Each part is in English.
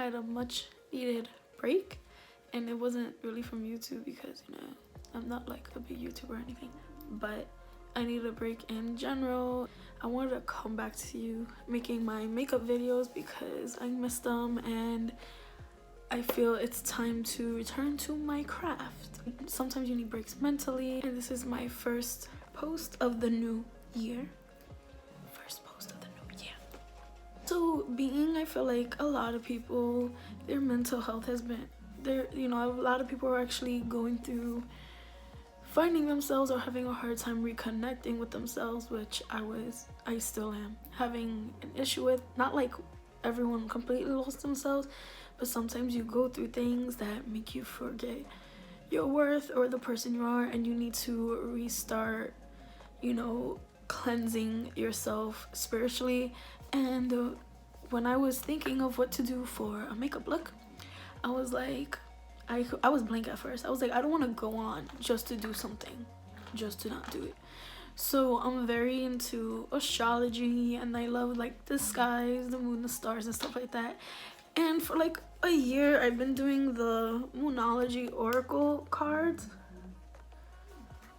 had a much needed break, and it wasn't really from YouTube because, you know, I'm not like a big YouTuber or anything, but I needed a break in general. I wanted to come back to you making my makeup videos because I missed them, and I feel it's time to return to my craft. Sometimes you need breaks mentally, and this is my first post of the new year. So I feel like a lot of people, their mental health has been there, you know, a lot of people are actually going through finding themselves or having a hard time reconnecting with themselves, which I still am having an issue with. Not like everyone completely lost themselves, but sometimes you go through things that make you forget your worth or the person you are, and you need to restart, you know, cleansing yourself spiritually. And when I was thinking of what to do for a makeup look, I was like, I was blank at first. I was like, I don't want to go on just to do something, just to not do it. So I'm very into astrology, and I love like the skies, the moon, the stars, and stuff like that. And for like a year, I've been doing the Moonology Oracle cards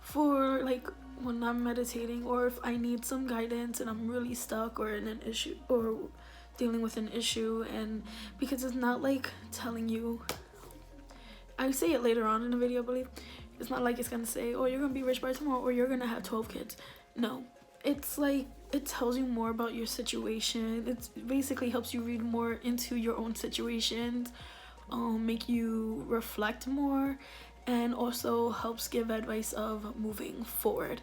for like when I'm meditating, or if I need some guidance and I'm really stuck or in an issue or dealing with an issue. And because it's not like telling you, I say it later on in the video, I believe, it's not like it's gonna say, oh, you're gonna be rich by tomorrow, or you're gonna have 12 kids. No, it's like it tells you more about your situation. It basically helps you read more into your own situations, make you reflect more, and also helps give advice of moving forward.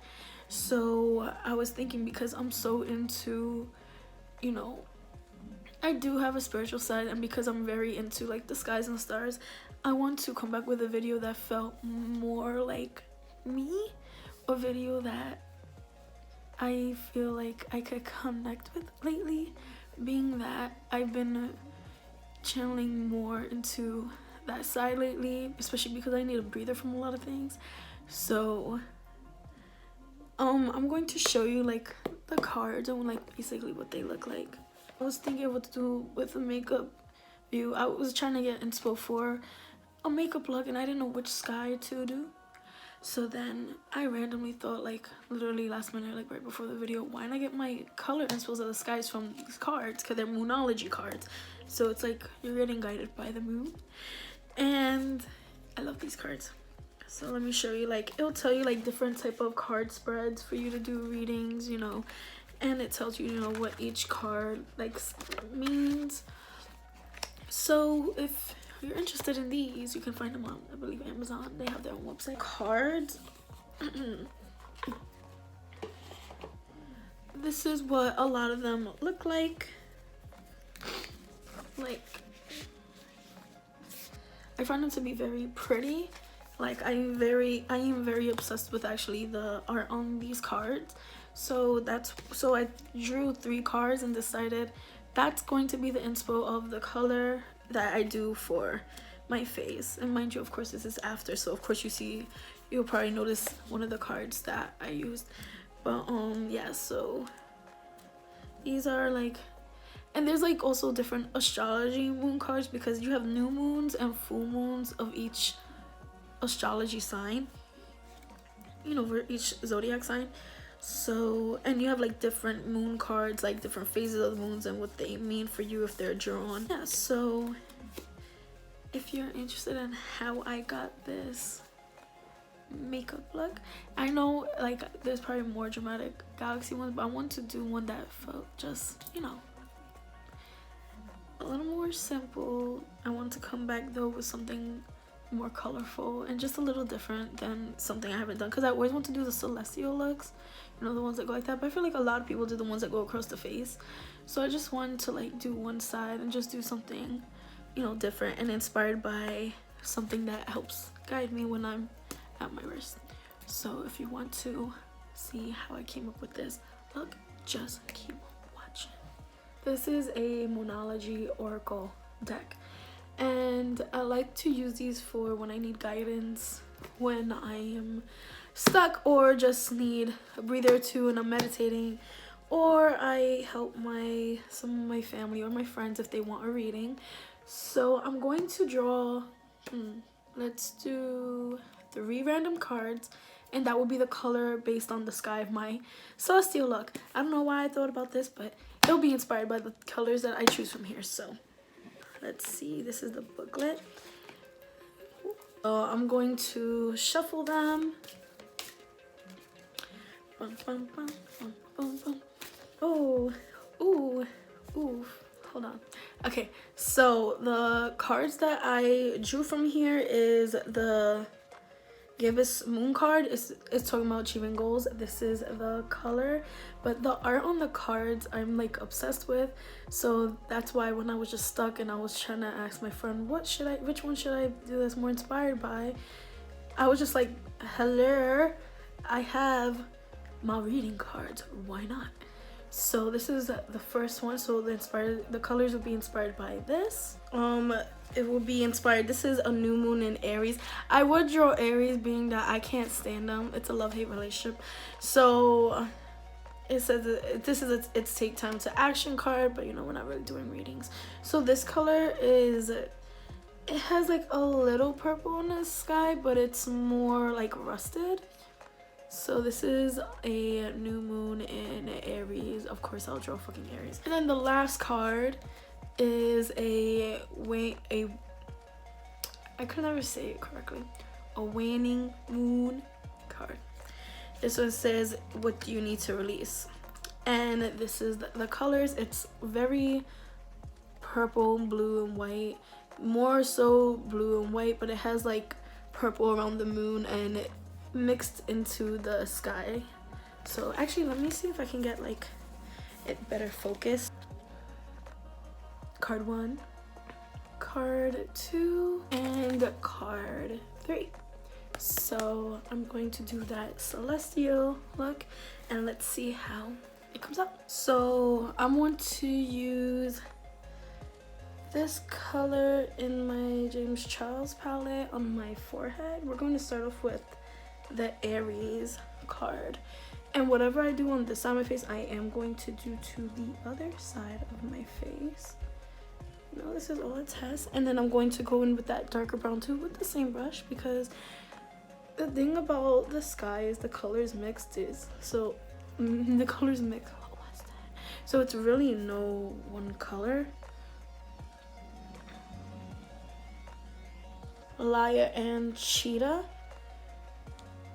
So I was thinking, because I'm so into, you know, I do have a spiritual side, and because I'm very into like the skies and stars, I want to come back with a video that felt more like me, a video that I feel like I could connect with lately, being that I've been channeling more into that side lately, especially because I need a breather from a lot of things. So I'm going to show you like the cards and like basically what they look like. I was thinking of what to do with the makeup view. I was trying to get inspo for a makeup look, and I didn't know which sky to do. So then I randomly thought, like literally last minute, like right before the video, why not get my color inspos of the skies from these cards, because they're Moonology cards. So it's like you're getting guided by the moon. And I love these cards. So let me show you, like it'll tell you like different type of card spreads for you to do readings, you know, and it tells you, you know, what each card like means. So if you're interested in these, you can find them on, I believe, Amazon. They have their own website. Cards. This is what a lot of them look like. Like, I find them to be very pretty. Like I am very obsessed with actually the art on these cards. So I drew 3 cards and decided that's going to be the inspo of the color that I do for my face. And mind you, of course, this is after, so of course you'll probably notice one of the cards that I used. But yeah, so these are like, and there's like also different astrology moon cards, because you have new moons and full moons of each astrology sign, you know, for each zodiac sign. So, and you have like different moon cards, like different phases of the moons and what they mean for you if they're drawn. Yeah, so if you're interested in how I got this makeup look, I know like there's probably more dramatic galaxy ones, but I want to do one that felt just, you know, a little more simple. I want to come back though with something more colorful and just a little different than something I haven't done, because I always want to do the celestial looks, you know, the ones that go like that, but I feel like a lot of people do the ones that go across the face. So I just wanted to like do one side and just do something, you know, different and inspired by something that helps guide me when I'm at my worst. So if you want to see how I came up with this look, just keep watching. This is a Moonology Oracle deck, and I like to use these for when I need guidance, when I am stuck or just need a breather or two and I'm meditating, or I help some of my family or my friends if they want a reading. So I'm going to draw, let's do 3 random cards, and that will be the color based on the sky of my celestial look. I don't know why I thought about this, but it'll be inspired by the colors that I choose from here. So let's see, this is the booklet. I'm going to shuffle them. Oh, ooh, hold on. Okay, so the cards that I drew from here is the Gibbous Moon card. It's talking about achieving goals. This is the color, but the art on the cards I'm like obsessed with. So that's why when I was just stuck and I was trying to ask my friend, which one should I do that's more inspired by? I was just like, hello, I have my reading cards. Why not? So this is the first one. So the colors will be inspired by this. It will be inspired. This is a new moon in Aries. I would draw Aries, being that I can't stand them. It's a love-hate relationship. So it says this is its take time to action card, but you know, we're not really doing readings. So this color is, it has like a little purple in the sky, but it's more like rusted. So this is a new moon in Aries. Of course I'll draw fucking Aries. And then the last card is I could never say it correctly, a waning moon card. This one says, what do you need to release? And this is the colors. It's very purple, blue, and white, more so blue and white, but it has like purple around the moon and it mixed into the sky. So actually, let me see if I can get like it better focused. Card 1, card 2, and card 3. So I'm going to do that celestial look, and let's see how it comes out. So I'm going to use this color in my James Charles palette on my forehead. We're going to start off with the Aries card, and whatever I do on this side of my face, I am going to do to the other side of my face. No, this is all it has. And then I'm going to go in with that darker brown too with the same brush, because the thing about the sky is the colors mixed is so the colors mix. What was that? So it's really no one color. Liar and Cheetah.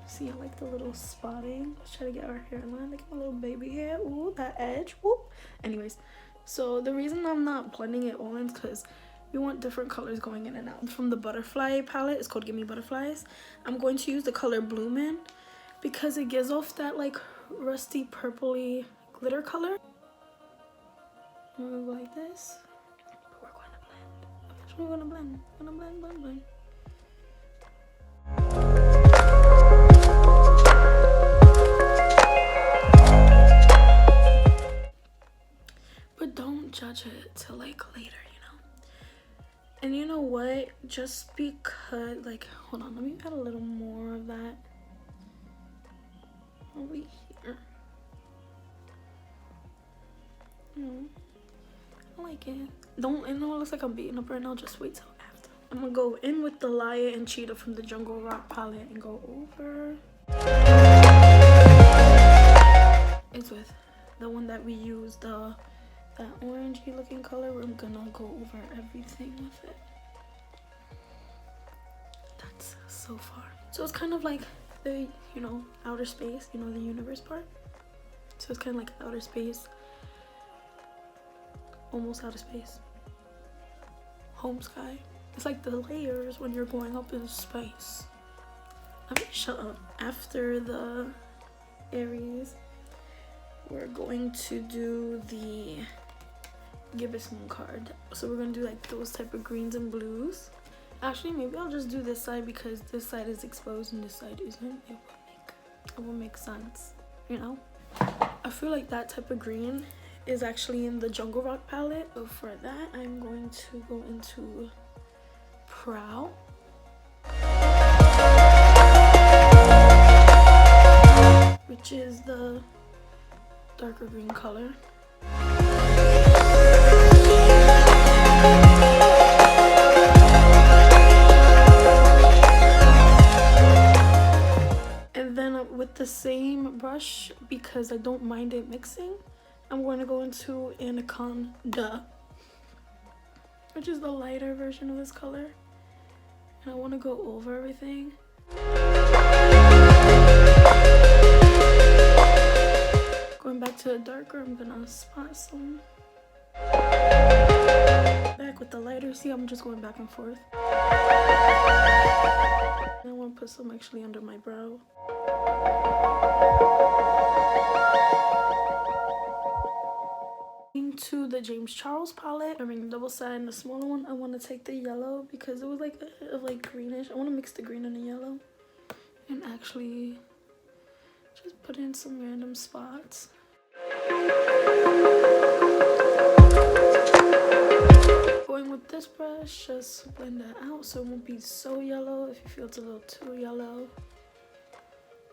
See, I like the little spotting. Let's try to get our hairline, like a little baby hair. Ooh, that edge. Ooh. Anyways, so the reason I'm not blending it all in is because we want different colors going in and out. From the butterfly palette, it's called Gimme Butterflies. I'm going to use the color Bloomin' because it gives off that like rusty purpley glitter color. We're gonna go like this. But we're going to blend. Eventually we're gonna blend. Blend. But don't judge it till like later, you know. And you know what? Just because, like, hold on, let me add a little more of that over here. I like it. Don't, it looks like I'm beating up right now. Just wait till after. I'm gonna go in with the Liar and Cheetah from the Jungle Rock palette and go over. It's with the one that we used, that orangey looking color. We're gonna go over everything with it. That's so far. So it's kind of like the, you know, outer space, you know, the universe part. So it's kind of like outer space, almost outer space, home sky. It's like the layers when you're going up in space. Let me shut up. After the Aries, we're going to do the Gibbous Moon card. So we're gonna do like those type of greens and blues. Actually, maybe I'll just do this side because this side is exposed and this side isn't. It will make sense, you know. I feel like that type of green is actually in the Jungle Rock palette. So for that, I'm going to go into Prowl. Which is the darker green color. with the same brush, because I don't mind it mixing, I'm going to go into Anaconda, which is the lighter version of this color. And I want to go over everything. Going back to the darker, I'm gonna spot some. Back with the lighter. See, I'm just going back and forth. I want to put some actually under my brow. To the James Charles palette, I mean double sided, the smaller one. I want to take the yellow because it was like a hit of like greenish. I want to mix the green and the yellow and actually just put in some random spots. Going with this brush, just blend that out so it won't be so yellow if you feel it's a little too yellow.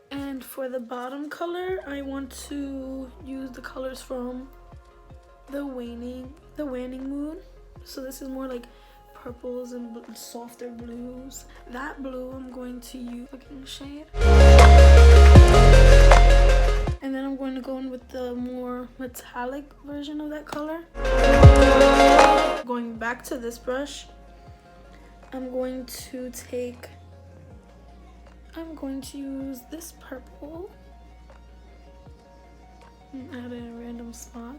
And for the bottom color, I want to use the colors from the Waning mood. So this is more like purples and softer blues. That blue I'm going to use looking shade. And then I'm going to go in with the more metallic version of that color. Going back to this brush, I'm going to use this purple and add in a random spot.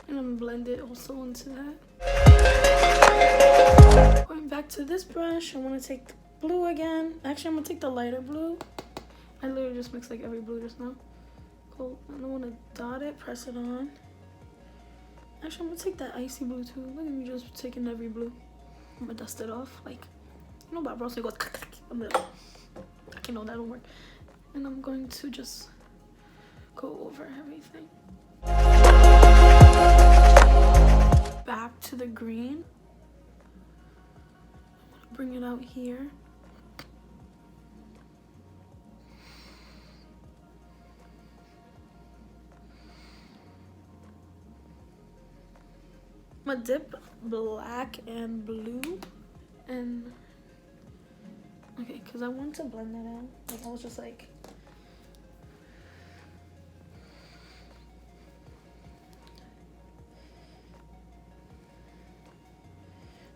And I'm blend it also into that. Going back to this brush, I want to take the blue again. Actually, I'm going to take the lighter blue. I literally just mixed like every blue just now. Cool. I don't want to dot it, press it on. Actually, I'm going to take that icy blue too. Look at me just taking every blue. I'm gonna dust it off, like, you know, Bob Ross goes, I'm gonna, you know, that don't work. And I'm going to just go over everything. Back to the green. I'm gonna bring it out here. I'm gonna dip black and blue, and okay, because I want to blend that out. Like, I was just like,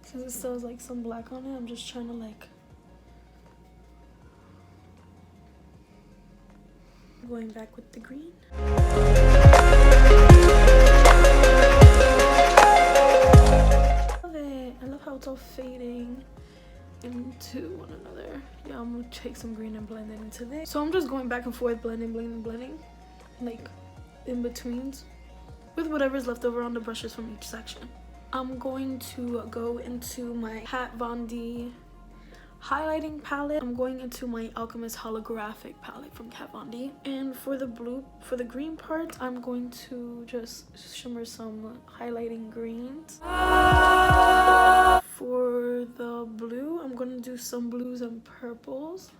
since it still has like some black on it, I'm just trying to like, going back with the green. I love how it's all fading into one another. Yeah, I'm gonna take some green and blend it into this. So I'm just going back and forth, blending, like in betweens with whatever's left over on the brushes from each section. I'm going to go into my Kat Von D highlighting palette. I'm going into my Alchemist Holographic palette from Kat Von D. And for the green part, I'm going to just shimmer some highlighting greens. For the blue, I'm going to do some blues and purples.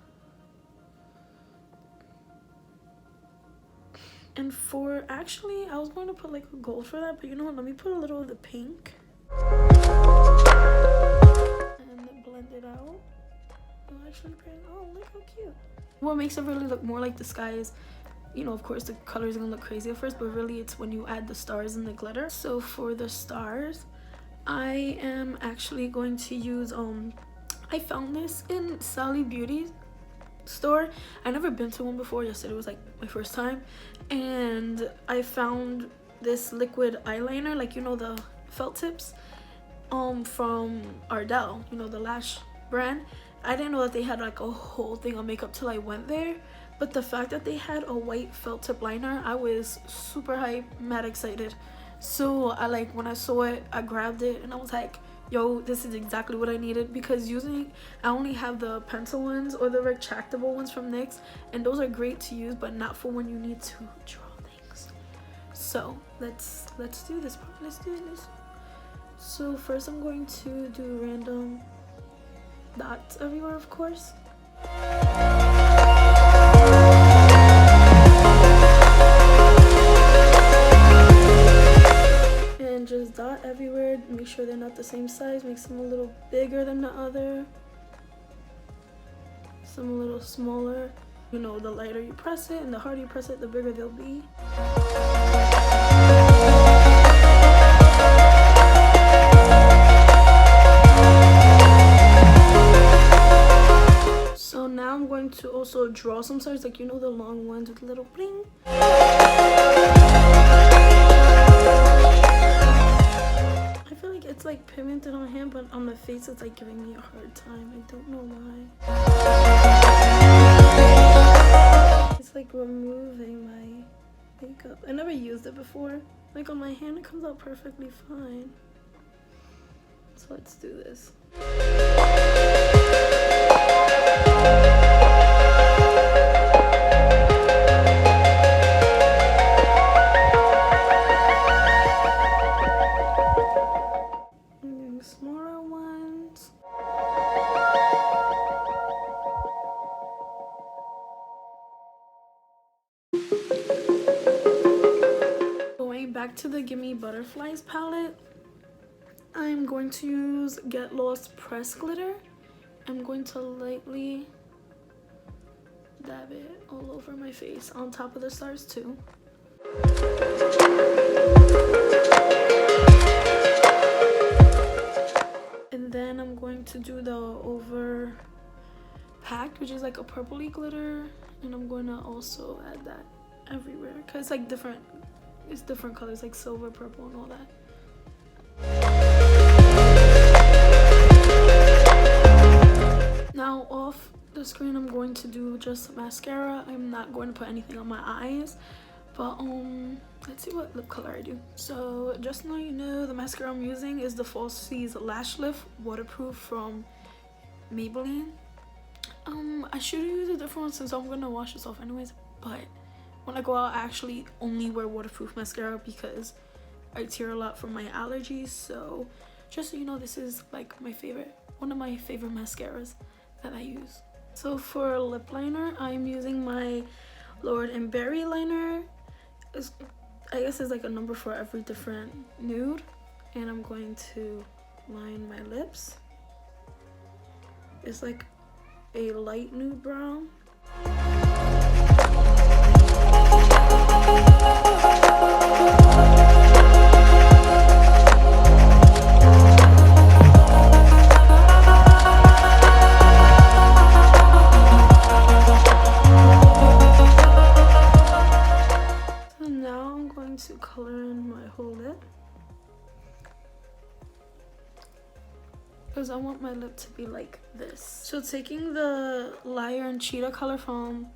And for, actually, I was going to put like a gold for that, but you know what, let me put a little of the pink. And blend it out. Actually, oh, look how cute. What makes it really look more like the sky is, you know, of course the colors are gonna look crazy at first, but really it's when you add the stars and the glitter. So for the stars, I am actually going to use I found this in Sally Beauty's store. I never been to one before. Yesterday was like my first time, and I found this liquid eyeliner, like, you know, the felt tips from Ardell, you know, the lash brand. I didn't know that they had like a whole thing on makeup till I went there, but the fact that they had a white felt tip liner, I was super hype, mad excited. So I, like, when I saw it, I grabbed it and I was like, yo, this is exactly what I needed, because I only have the pencil ones or the retractable ones from NYX, and those are great to use, but not for when you need to draw things. So let's do this part. Let's do this. So first I'm going to do random dots everywhere, of course. And just dot everywhere. Make sure they're not the same size. Make some a little bigger than the other, some a little smaller. You know, the lighter you press it and the harder you press it, the bigger they'll be. So now I'm going to also draw some stars, like, you know, the long ones with a little bling. I feel like it's like pigmented on my hand, but on my face it's like giving me a hard time. I don't know why. It's like removing my makeup. I never used it before. Like on my hand it comes out perfectly fine. So let's do this. Smaller ones. Going back to the Gimme Butterflies palette, I'm going to use Get Lost Press Glitter. I'm going to lightly dab it all over my face, on top of the stars too. And then I'm going to do the over packed, which is like a purpley glitter, and I'm going to also add that everywhere because it's like different, it's different colors like silver, purple, and all that. Now off the screen I'm going to do just mascara. I'm not going to put anything on my eyes, but let's see what lip color I do. So just so you know, the mascara I'm using is the Falsies Lash Lift Waterproof from Maybelline. I should use a different one since I'm gonna wash this off anyways, but when I go out I actually only wear waterproof mascara because I tear a lot from my allergies. So just so you know, this is like my favorite, one of my favorite mascaras that I use. So for lip liner, I'm using my Lord & Berry liner. I guess it's like a number for every different nude, and I'm going to line my lips. It's like a light nude brown. To color in my whole lip because I want my lip to be like this. So taking the Liar and Cheetah color from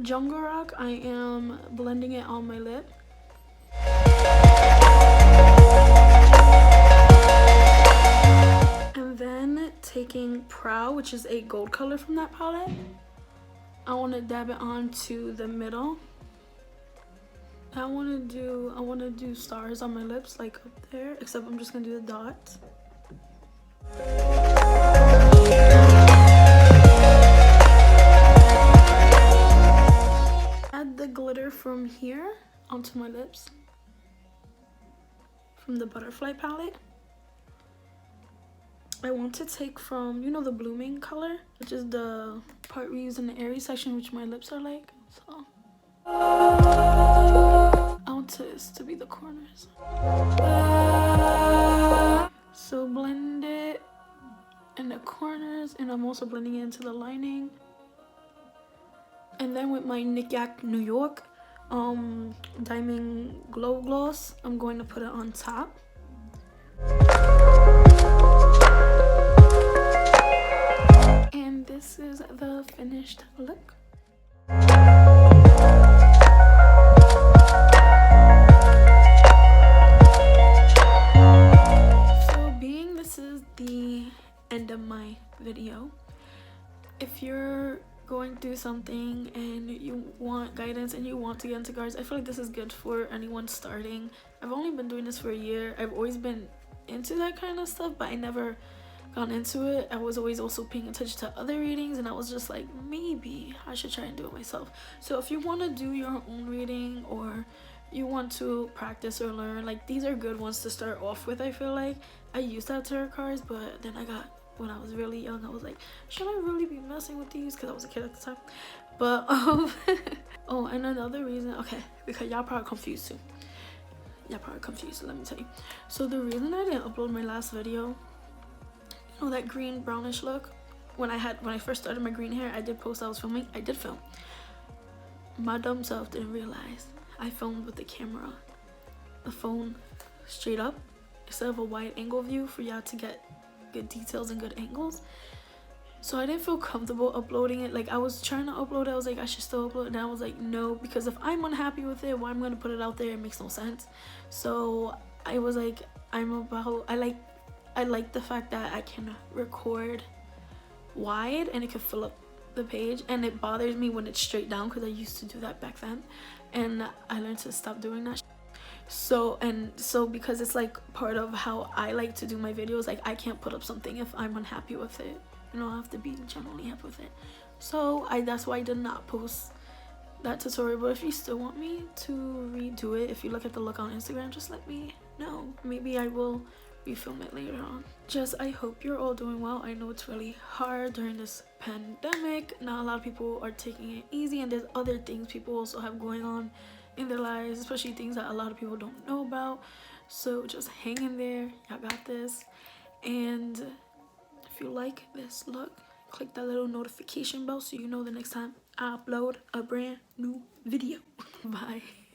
Jungle Rock, I am blending it on my lip. And then taking Proud, which is a gold color from that palette, I want to dab it onto the middle. I want to do stars on my lips, like up there, except I'm just gonna do the dots. Add the glitter from here onto my lips from the Butterfly palette. I want to take from, you know, the Blooming color, which is the part we use in the Aerie section, which my lips are like. So I want this to be the corners. So blend it in the corners, and I'm also blending it into the lining. And then with my NICKAK New York Diamond Glow Gloss, I'm going to put it on top. And this is the finished look. End of my video. If you're going through something and you want guidance and you want to get into cards, I feel like this is good for anyone starting. I've only been doing this for a year. I've always been into that kind of stuff, but I never got into it. I was always also paying attention to other readings, and I was just like, maybe I should try and do it myself. So if you want to do your own reading, or you want to practice or learn, like these are good ones to start off with. I feel like I used to have tarot cards, but then when I was really young, I was like, should I really be messing with these, because I was a kid at the time. But oh, and another reason, okay, because y'all probably confused too. Y'all probably confused, let me tell you. So the reason I didn't upload my last video, you know that green brownish look, when I first started my green hair, I did post I was filming. I did film. My dumb self didn't realize I filmed with the camera, the phone straight up, instead of a wide angle view for y'all to get good details and good angles. So I didn't feel comfortable uploading it. Like I was trying to upload it, I was like, I should still upload it, and I was like, no, because if I'm unhappy with it, why I'm gonna put it out there? It makes no sense. So I was like, I like the fact that I can record wide and it can fill up the page, and it bothers me when it's straight down because I used to do that back then, and I learned to stop doing that. So because it's like part of how I like to do my videos, like I can't put up something if I'm unhappy with it, you know, I have to be generally happy with it. So that's why I did not post that tutorial. But if you still want me to redo it, if you look at the look on Instagram, just let me know. Maybe I will refilm it later on. I hope you're all doing well. I know it's really hard during this pandemic. Not a lot of people are taking it easy, and there's other things people also have going on in their lives, especially things that a lot of people don't know about. So just hang in there, y'all got this. And if you like this look, click that little notification bell so you know the next time I upload a brand new video. Bye.